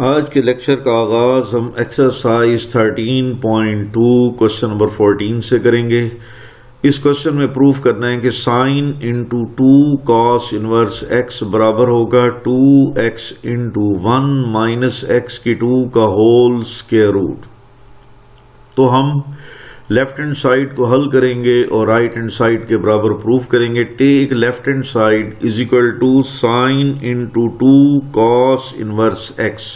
आज के लेक्चर का आगाज़ हम एक्सरसाइज 13.2 क्वेश्चन नंबर 14 से करेंगे। इस क्वेश्चन में प्रूफ करना है कि sign into 2 cos inverse x बराबर होगा 2x इंटू 1 माइनस एक्स की 2 का होल स्क्वायर रूट। तो हम लेफ्ट हैंड साइड को हल करेंगे और राइट हैंड साइड के बराबर प्रूफ करेंगे। Take left hand side is equal to sine into 2 cos inverse x।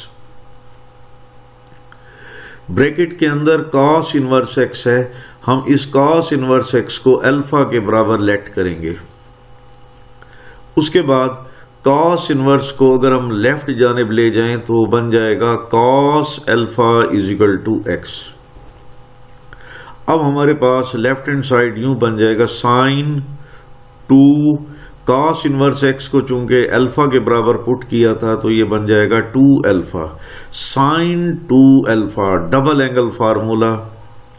Bracket के अंदर cos इनवर्स x है, हम इस cos इनवर्स x को अल्फा के बराबर लेट करेंगे। उसके बाद cos इनवर्स को अगर हम लेफ्ट जानिब ले जाएं तो बन जाएगा cos alpha is equal to x। अब हमारे पास लेफ्ट हैंड साइड यूं बन जाएगा साइन 2 cos इनवर्स x को चूंकि अल्फा के बराबर पुट किया था तो ये बन जाएगा 2 alpha. Sine 2 alpha double angle formula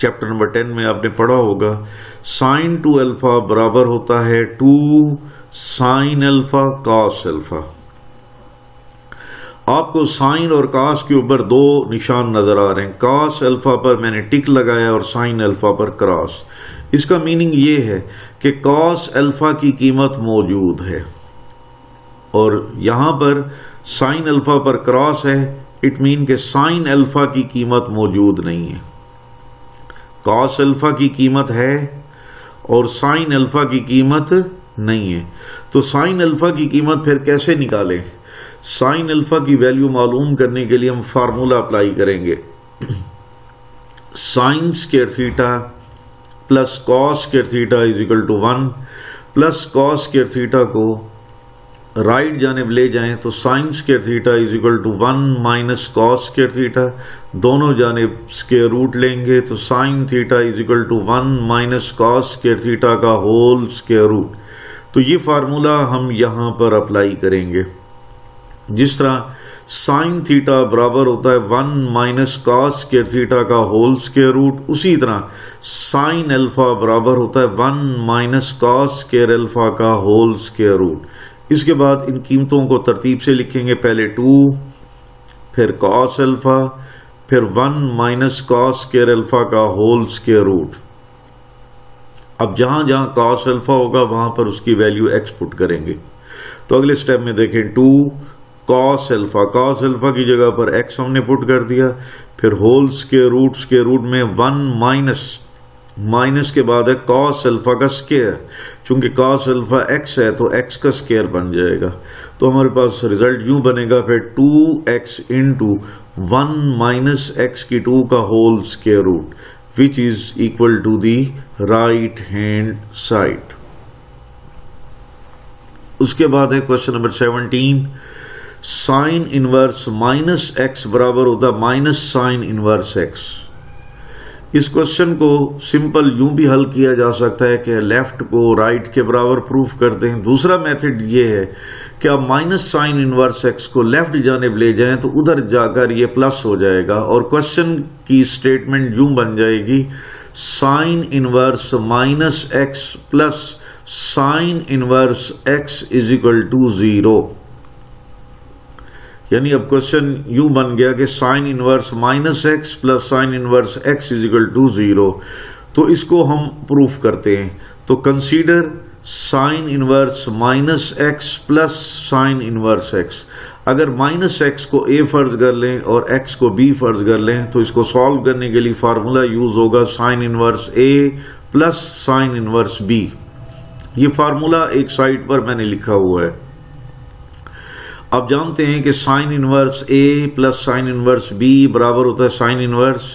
chapter number 10 में आपने पढ़ा होगा। साइन 2 अल्फा बराबर होता है 2 साइन अल्फा cos अल्फा। आपको साइन और cos के ऊपर दो निशान नजर आ रहे हैं। cos अल्फा पर मैंने टिक लगाया और साइन अल्फा पर क्रॉस। इसका मीनिंग ये है कि cos अल्फा की कीमत मौजूद है और यहां पर साइन अल्फा पर क्रॉस है। इट मीन के साइन अल्फा की कीमत मौजूद नहीं है। cos अल्फा की कीमत है और साइन अल्फा की कीमत नहीं है। तो साइन अल्फा की कीमत फिर कैसे निकालें? साइन अल्फा की वैल्यू मालूम करने के लिए हम फार्मूला अप्लाई करेंगे। Sine square theta plus cos square theta is equal to 1 plus cos square theta को राइट जानिब ले जाएं तो sine square theta is equal to 1 minus cos square theta. दोनों जानिब स्क्वायर रूट लेंगे तो sine theta is equal to 1 minus cos square theta का होल स्क्वायर रूट। तो ये फार्मूला हम यहां पर अप्लाई करेंगे। जिस तरह साइन थीटा बराबर होता है 1 माइनस कॉस स्क्वायर थीटा का होल स्क्वायर रूट, उसी तरह साइन अल्फा बराबर होता है 1 माइनस कॉस स्क्वायर अल्फा का होल स्क्वायर रूट। इसके बाद इन कीमतों को तरतीब से लिखेंगे। पहले 2 फिर कॉस अल्फा फिर 1 माइनस कॉस स्क्वायर अल्फा का होल स्क्वायर रूट। अब जहां जहां कॉस अल्फा होगा वहां पर उसकी वैल्यू x पुट करेंगे। तो अगले स्टेप में देखें 2 कॉस अल्फा की जगह पर x हमने पुट कर दिया। फिर होल स्क्वायर रूट में 1 माइनस के बाद है कॉस अल्फा का स्क्वायर। चूंकि कॉस अल्फा x है तो x का स्क्वायर बन जाएगा। तो हमारे पास रिजल्ट यूं बनेगा फिर 2x इंटू 1 माइनस एक्स की 2 का whole square root which is equal to the right hand side. उसके बाद है question number 17। Sine inverse minus x बराबर होता है माइनस साइन इनवर्स एक्स। इस क्वेश्चन को सिंपल यूं भी हल किया जा सकता है कि लेफ्ट को राइट के बराबर प्रूफ कर दें। दूसरा मेथड ये है कि आप माइनस साइन इनवर्स एक्स को लेफ्ट जानिब ले जाएं तो उधर जाकर ये प्लस हो जाएगा और क्वेश्चन की स्टेटमेंट यूं बन जाएगी sine inverse minus x plus sine inverse x is equal to 0। यानी अब क्वेश्चन यूं बन गया कि sine inverse minus x plus sine inverse x is equal to 0। तो इसको हम प्रूफ करते हैं। तो consider sine inverse minus x plus sine inverse x. अगर माइनस एक्स को a फर्ज कर लें और x को b फर्ज कर लें तो इसको सॉल्व करने के लिए फार्मूला यूज होगा sine inverse a plus sine inverse b। ये फार्मूला एक साइड पर मैंने लिखा हुआ है। आप जानते हैं कि sine inverse a plus sine inverse b बराबर होता है साइन इनवर्स,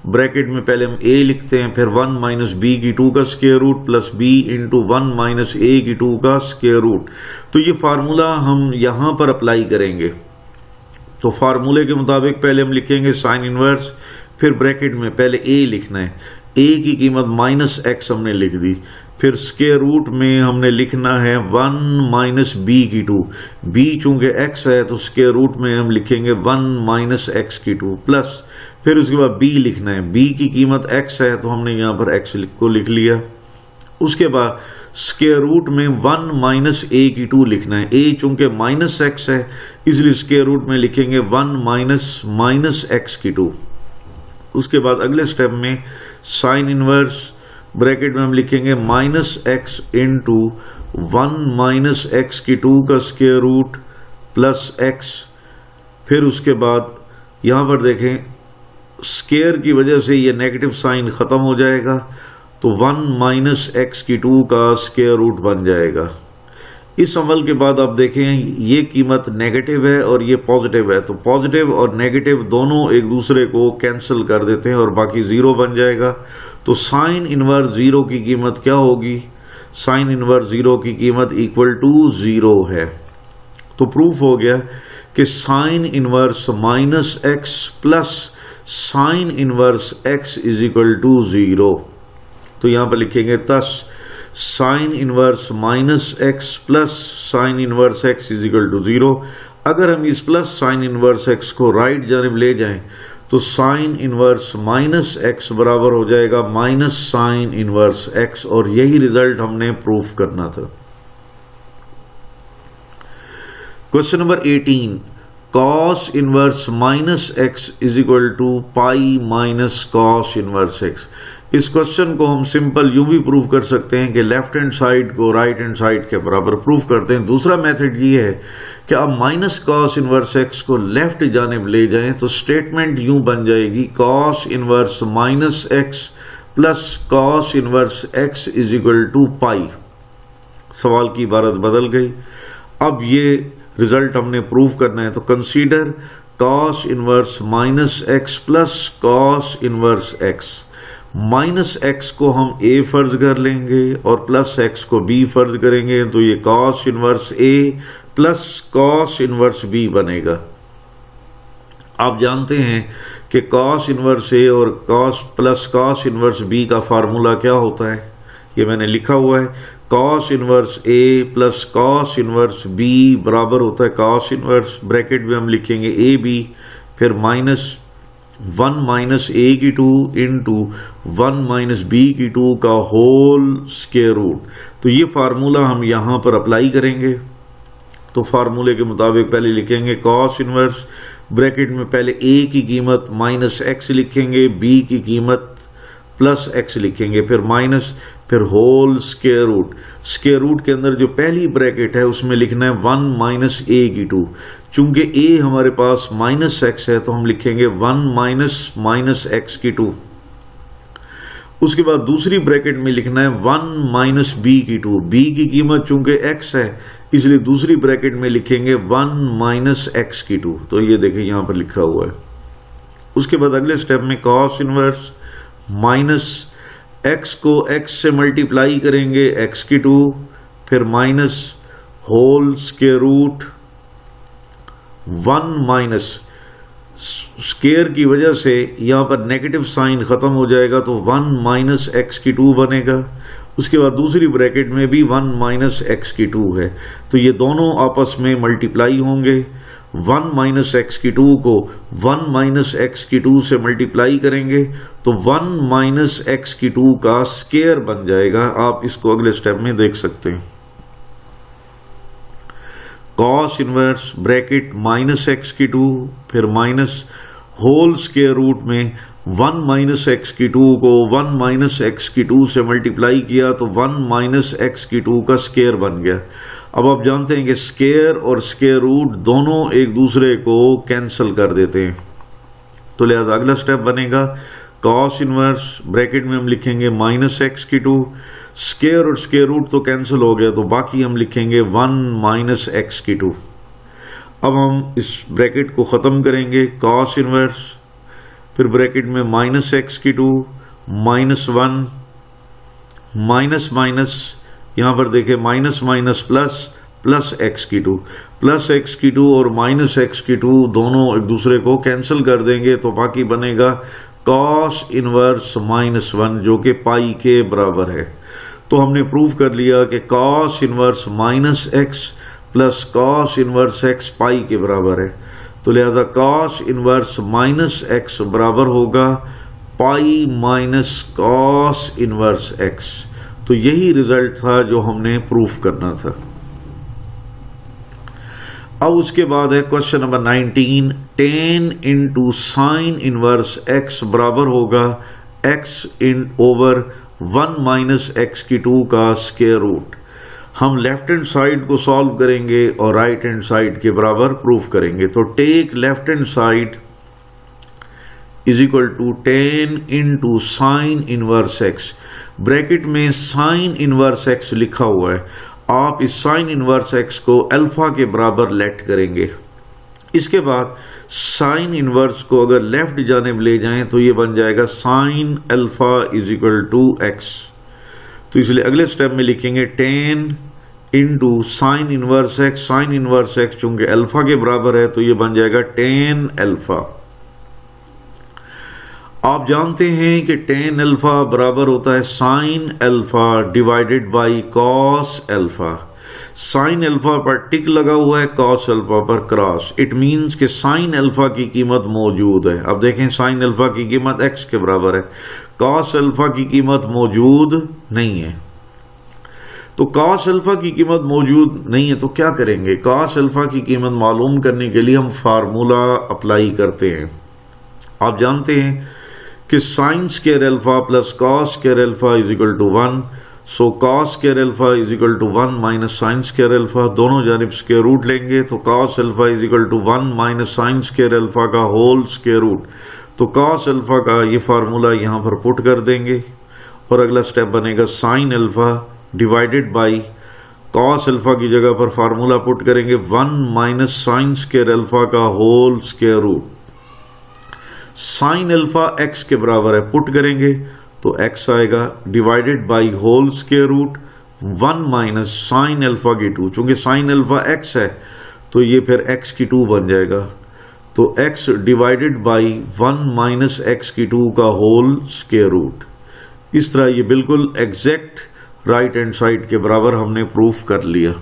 ब्रैकेट में पहले हम a लिखते हैं फिर 1 माइनस b की 2 का square root plus b into 1 minus a की 2 का स्क्वायर रूट। तो ये फार्मूला हम यहां पर अप्लाई करेंगे। तो फार्मूले के मुताबिक पहले हम लिखेंगे साइन इनवर्स, फिर ब्रैकेट में पहले a लिखना है। a की कीमत माइनस एक्स हमने लिख दी, फिर स्क्वायर रूट में हमने लिखना है 1 माइनस b की 2। b चूंकि x है तो स्क्वायर रूट में हम लिखेंगे 1 माइनस एक्स की 2 प्लस फिर उसके बाद b लिखना है। b की कीमत x है तो हमने यहाँ पर x को लिख लिया। उसके बाद स्क्वायर रूट में 1 माइनस ए की 2 लिखना है। ए चूंकि माइनस एक्स है इसलिए स्क्वायर रूट में लिखेंगे 1 माइनस एक्स की 2। उसके बाद अगले स्टेप में साइन इनवर्स ब्रैकेट में हम लिखेंगे minus x into 1 minus x की 2 का स्क्वायर रूट प्लस एक्स। फिर उसके बाद यहाँ पर देखें स्क्वायर की वजह से ये नेगेटिव साइन ख़त्म हो जाएगा तो 1 माइनस एक्स की 2 का स्क्वायर रूट बन जाएगा। इस अमल के बाद आप देखें ये कीमत नेगेटिव है और ये पॉजिटिव है, तो पॉजिटिव और नेगेटिव दोनों एक दूसरे को कैंसिल कर देते हैं और बाकी ज़ीरो बन जाएगा। तो साइन इनवर्स ज़ीरो की कीमत क्या होगी? साइन इनवर्स ज़ीरो की कीमत इक्वल टू 0 है। तो प्रूफ हो गया कि sine inverse minus x plus sine inverse x is equal to 0। तो यहां पर लिखेंगे thus sine inverse minus x plus sine inverse x is equal to 0। अगर हम इस प्लस साइन इनवर्स एक्स को राइट जानिब ले जाएं तो साइन इनवर्स माइनस एक्स बराबर हो जाएगा माइनस साइन इनवर्स एक्स, और यही रिजल्ट हमने प्रूफ करना था। Question number 18, cos inverse minus x is equal to pi minus cos inverse x. इस क्वेश्चन को हम सिंपल यूं भी प्रूव कर सकते हैं कि लेफ्ट हैंड साइड को राइट हैंड साइड के बराबर प्रूफ करते हैं। दूसरा मेथड ये है कि आप माइनस कॉस इनवर्स एक्स को लेफ्ट जानिब ले जाएं तो स्टेटमेंट यूं बन जाएगी cos inverse minus x plus cos inverse x is equal to pi. सवाल की इबारत बदल गई। अब ये रिजल्ट हमने प्रूव करना है, तो consider cos inverse minus x plus cos inverse x. Minus x को हम ए फर्ज कर लेंगे और प्लस एक्स को बी फर्ज करेंगे, तो ये cos inverse A plus cos inverse B बनेगा। आप जानते हैं कि कॉस इनवर्स ए और cos plus cos inverse B का फार्मूला क्या होता है, ये मैंने लिखा हुआ है। Cos inverse A plus cos inverse B बराबर होता है कॉस इनवर्स, ब्रैकेट में हम लिखेंगे ए बी, फिर माइनस 1 माइनस ए की 2 इंटू 1 माइनस बी की 2 का होल स्क्वायर रूट। तो ये फार्मूला हम यहाँ पर अप्लाई करेंगे। तो फार्मूले के मुताबिक पहले लिखेंगे कॉस इनवर्स, ब्रैकेट में पहले ए की कीमत माइनस एक्स लिखेंगे, बी की कीमत प्लस एक्स लिखेंगे, फिर माइनस, फिर whole square root. Square root के अंदर जो पहली ब्रैकेट है उसमें लिखना है 1 माइनस ए की 2। चूंकि ए हमारे पास माइनस एक्स है तो हम लिखेंगे 1 माइनस एक्स की 2। उसके बाद दूसरी ब्रैकेट में लिखना है 1 माइनस बी की 2। बी की कीमत चूंकि एक्स है इसलिए दूसरी ब्रैकेट में लिखेंगे 1 माइनस एक्स की 2। तो ये देखिए यहां पर लिखा हुआ है। उसके बाद अगले स्टेप में कॉस इनवर्स माइनस एक्स को एक्स से मल्टीप्लाई करेंगे एक्स की 2, फिर minus whole square root 1 minus square की वजह से यहां पर नेगेटिव साइन खत्म हो जाएगा तो 1 माइनस एक्स की 2 बनेगा। उसके बाद दूसरी ब्रैकेट में भी 1 माइनस एक्स की 2 है, तो ये दोनों आपस में मल्टीप्लाई होंगे। 1 माइनस एक्स की 2 को 1 माइनस एक्स की 2 से मल्टीप्लाई करेंगे तो 1 माइनस एक्स की 2 का स्क्वायर बन जाएगा। आप इसको अगले स्टेप में देख सकते हैं। Cos inverse bracket minus x की 2, फिर माइनस होल स्क्वायर रूट में 1 माइनस एक्स की 2 को 1 माइनस एक्स की 2 से मल्टीप्लाई किया तो 1 माइनस एक्स की 2 का स्क्वायर बन गया। अब आप जानते हैं कि स्क्वायर और स्क्वायर रूट दोनों एक दूसरे को कैंसिल कर देते हैं, तो लिहाजा अगला स्टेप बनेगा कॉस इनवर्स ब्रैकेट में हम लिखेंगे माइनस एक्स की 2। स्क्वायर और स्क्वायर रूट तो कैंसिल हो गया तो बाकी हम लिखेंगे 1 माइनस एक्स की 2। अब हम इस ब्रैकेट को ख़त्म करेंगे कॉस इनवर्स, फिर ब्रैकेट में माइनस एक्स की 2 माइनस 1 माइनस माइनस, यहाँ पर देखें minus minus plus plus x की 2, प्लस एक्स की 2 और माइनस एक्स की 2 दोनों एक दूसरे को कैंसिल कर देंगे तो बाकी बनेगा कॉस इनवर्स माइनस 1 जो कि पाई के बराबर है। तो हमने प्रूव कर लिया कि cos inverse minus x plus cos inverse x pi के बराबर है। तो लिहाजा कॉस इनवर्स माइनस एक्स बराबर होगा पाई माइनस कॉस इनवर्स एक्स। तो यही रिजल्ट था जो हमने प्रूफ करना था। अब उसके बाद है question number 19, tan into sine inverse x बराबर होगा x इन ओवर 1 माइनस एक्स की 2 का स्क्वायर रूट। हम लेफ्ट हैंड साइड को सॉल्व करेंगे और राइट हैंड साइड के बराबर प्रूफ करेंगे। तो take left hand side is equal to tan into sine inverse x, bracket में साइन इनवर्स x लिखा हुआ है। आप इस साइन इनवर्स x को अल्फा के बराबर लेट करेंगे। इसके बाद साइन इनवर्स को अगर लेफ्ट जानिब ले जाएं तो ये बन जाएगा sine alpha is equal to x। तो इसलिए अगले स्टेप में लिखेंगे tan into sine inverse x, sine inverse x चूंकि अल्फा के बराबर है तो ये बन जाएगा tan अल्फा। आप जानते हैं कि tan अल्फा बराबर होता है sign alpha divided by cos alpha. Sine alpha पर टिक लगा हुआ है, कॉस अल्फा पर क्रॉस। इट मींस कि साइन अल्फा की कीमत मौजूद है। अब देखें साइन अल्फा की कीमत x के बराबर है, कॉस अल्फा की कीमत मौजूद नहीं है। तो कॉस अल्फा की कीमत मौजूद नहीं है तो क्या करेंगे? कॉस अल्फा की कीमत मालूम करने के लिए हम फार्मूला अप्लाई करते हैं। आप जानते हैं कि sine square alpha plus cos square alpha is equal to 1। So cos square alpha is equal to 1 minus sine square alpha, दोनों जानिब स्क्वायर रूट लेंगे तो cos alpha is equal to 1 minus sine square alpha का whole square root. तो cos alpha का ये formula यहाँ पर पुट कर देंगे और अगला स्टेप बनेगा sine alpha divided by cos alpha की जगह पर फार्मूला पुट करेंगे 1 माइनस साइन स्क्वायर अल्फा का whole square root. Sine alpha x के बराबर है, पुट करेंगे तो x आएगा divided by whole square root 1 minus sine alpha की 2। चूंकि साइन अल्फा x है तो ये फिर x की 2 बन जाएगा। तो x divided by 1 minus x की 2 का होल स्क्वायर रूट। इस तरह ये बिल्कुल एग्जैक्ट राइट हैंड साइड के बराबर हमने प्रूफ कर लिया।